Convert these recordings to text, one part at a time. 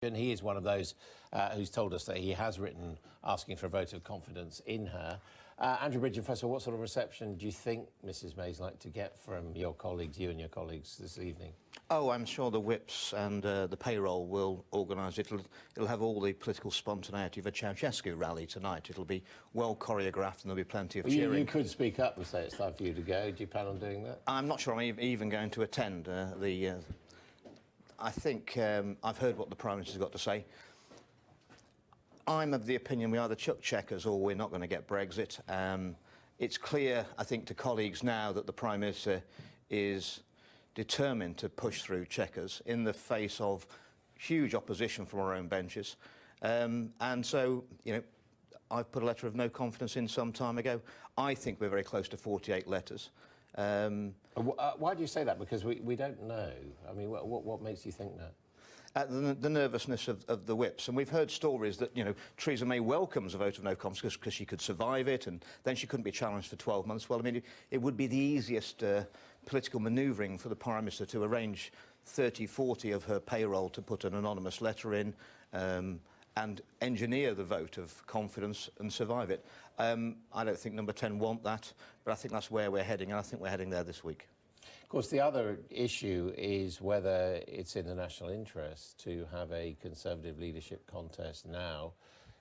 And he is one of those who's told us that he has written asking for a vote of confidence in her. Andrew Bridgen, first of all, what sort of reception do you think Mrs May's like to get from your colleagues, you and your colleagues, this evening? Oh, I'm sure the whips and the payroll will organise it. It'll have all the political spontaneity of a Ceausescu rally tonight. It'll be well choreographed and there'll be plenty of cheering. You could speak up and say it's time for you to go. Do you plan on doing that? I'm not sure I'm even going to attend I think I've heard what the Prime Minister's got to say. I'm of the opinion we either chuck checkers or we're not going to get Brexit. It's clear, I think, to colleagues now that the Prime Minister is determined to push through checkers in the face of huge opposition from our own benches. And so, you know, I've put a letter of no confidence in some time ago. I think we're very close to 48 letters. Why do you say that? Because we don't know. I mean, what makes you think that? The nervousness of the whips. And we've heard stories that, you know, Theresa May welcomes a vote of no confidence because she could survive it and then she couldn't be challenged for 12 months. Well, I mean, it would be the easiest political manoeuvring for the Prime Minister to arrange 30, 40 of her payroll to put an anonymous letter in and engineer the vote of confidence and survive it. I don't think No. 10 want that, but I think that's where we're heading, and I think we're heading there this week. Of course, the other issue is whether it's in the national interest to have a Conservative leadership contest now,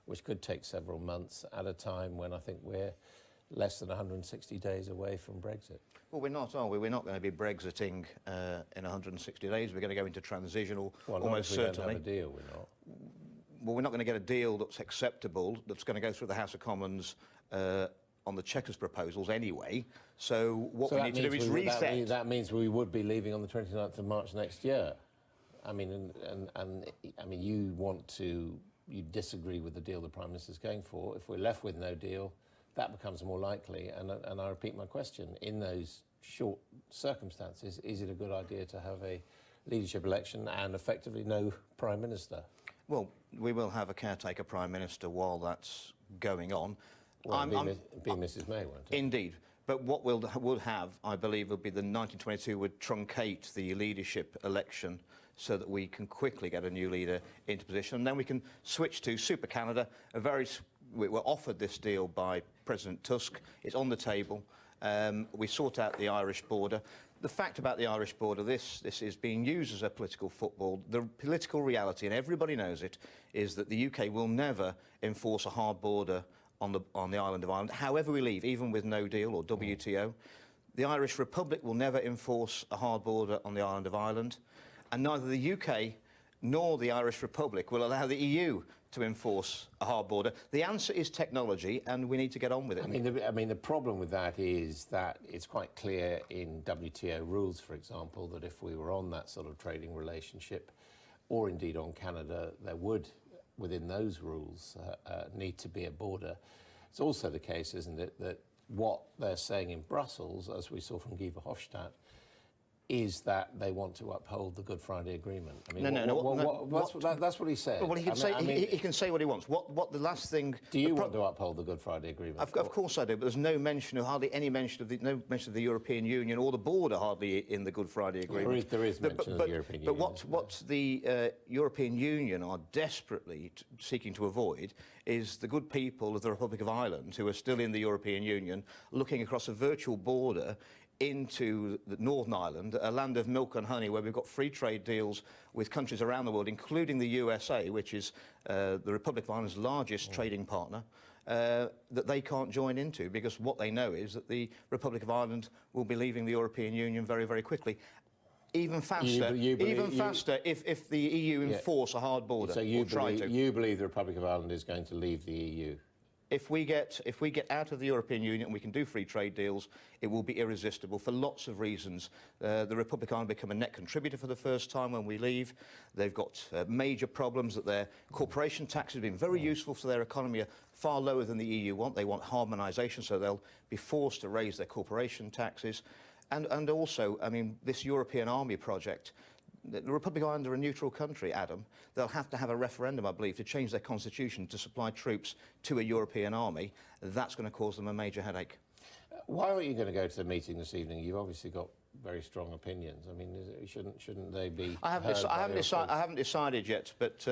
which could take several months at a time when I think we're less than 160 days away from Brexit. Well, we're not, are we? We're not going to be Brexiting in 160 days. We're going to go into transitional, almost certainly. Don't have a deal, we're not. Well, we're not going to get a deal that's acceptable, that's going to go through the House of Commons on the Chequers proposals anyway. So what we need to do is reset. That means we would be leaving on the 29th of March next year. I mean, I mean, you disagree with the deal the Prime Minister's going for. If we're left with no deal, that becomes more likely. And I repeat my question: in those short circumstances, is it a good idea to have a leadership election and effectively no Prime Minister? Well, we will have a caretaker Prime Minister while that's going on. Well, be Mrs May, won't it? Indeed. But what we'll have, I believe, will be the 1922 would truncate the leadership election so that we can quickly get a new leader into position. And then we can switch to Super Canada. We were offered this deal by President Tusk. It's on the table. We sort out the Irish border. The fact about the Irish border, this is being used as a political football. The political reality, and everybody knows it, is that the UK will never enforce a hard border on the island of Ireland, however we leave, even with no deal or WTO. The Irish Republic will never enforce a hard border on the island of Ireland, and neither the UK nor the Irish Republic will allow the EU to enforce a hard border. The answer is technology, and we need to get on with it. I mean, the problem with that is that it's quite clear in WTO rules, for example, that if we were on that sort of trading relationship, or indeed on Canada, there would, within those rules, need to be a border. It's also the case, isn't it, that what they're saying in Brussels, as we saw from Guy Verhofstadt, is that they want to uphold the Good Friday Agreement. I mean, that's what he said. Well, he can say what he wants. What the last thing? Do you want to uphold the Good Friday Agreement? Of course I do, but there's no mention, hardly any mention of the European Union or the border hardly in the Good Friday Agreement. There is mention of the European Union. But what the European Union are desperately seeking to avoid is the good people of the Republic of Ireland, who are still in the European Union, looking across a virtual border into the Northern Ireland, a land of milk and honey where we've got free trade deals with countries around the world, including the USA, which is the Republic of Ireland's largest trading partner, that they can't join into, because what they know is that the Republic of Ireland will be leaving the European Union very, very quickly. Even faster, if the EU enforce a hard border. So you believe the Republic of Ireland is going to leave the EU? If we get out of the European Union and we can do free trade deals, it will be irresistible for lots of reasons. The Republic of Ireland become a net contributor for the first time when we leave. They've got major problems that their corporation tax has been very useful for their economy, are far lower than the EU want. They want harmonisation, so they'll be forced to raise their corporation taxes. And also, I mean, this European army project, the Republic of Ireland are a neutral country, Adam. They'll have to have a referendum, I believe, to change their constitution to supply troops to a European army. That's going to cause them a major headache. Why aren't you going to go to the meeting this evening? You've obviously got very strong opinions. I mean, shouldn't they be? I haven't decided yet, but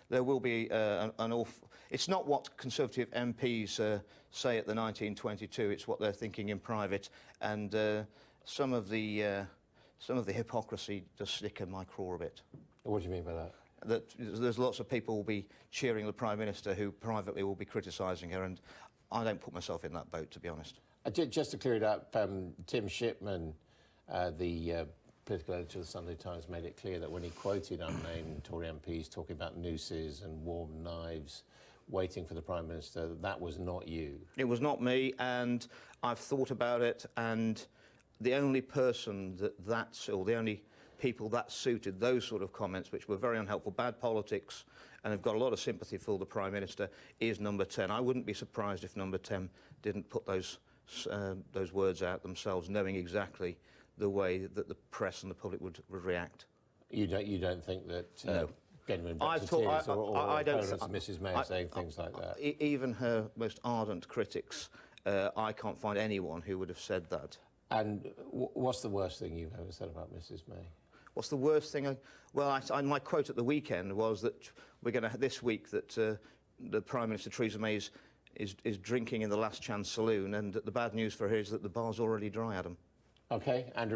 there will be an awful. It's not what Conservative MPs say at the 1922. It's what they're thinking in private, and some of the hypocrisy does stick in my craw a bit. What do you mean by that? That there's lots of people will be cheering the Prime Minister who privately will be criticising her, and I don't put myself in that boat, to be honest. Just to clear it up, Tim Shipman, the political editor of the Sunday Times, made it clear that when he quoted unnamed Tory MPs talking about nooses and warm knives waiting for the Prime Minister, that was not you. It was not me, and I've thought about it, and the only person or the only people that suited those sort of comments, which were very unhelpful, bad politics, and have got a lot of sympathy for the Prime Minister, is No.10. I wouldn't be surprised if No.10 didn't put those words out themselves, knowing exactly the way that the press and the public would react. You don't think that no. genuine Brexiteers or opponents of Mrs May are saying things like that? Even her most ardent critics, I can't find anyone who would have said that. And what's the worst thing you've ever said about Mrs May? What's the worst thing? My quote at the weekend was that we're going to this week that the Prime Minister Theresa May is drinking in the Last Chance saloon, and the bad news for her is that the bar's already dry, Adam. Okay, Andrew.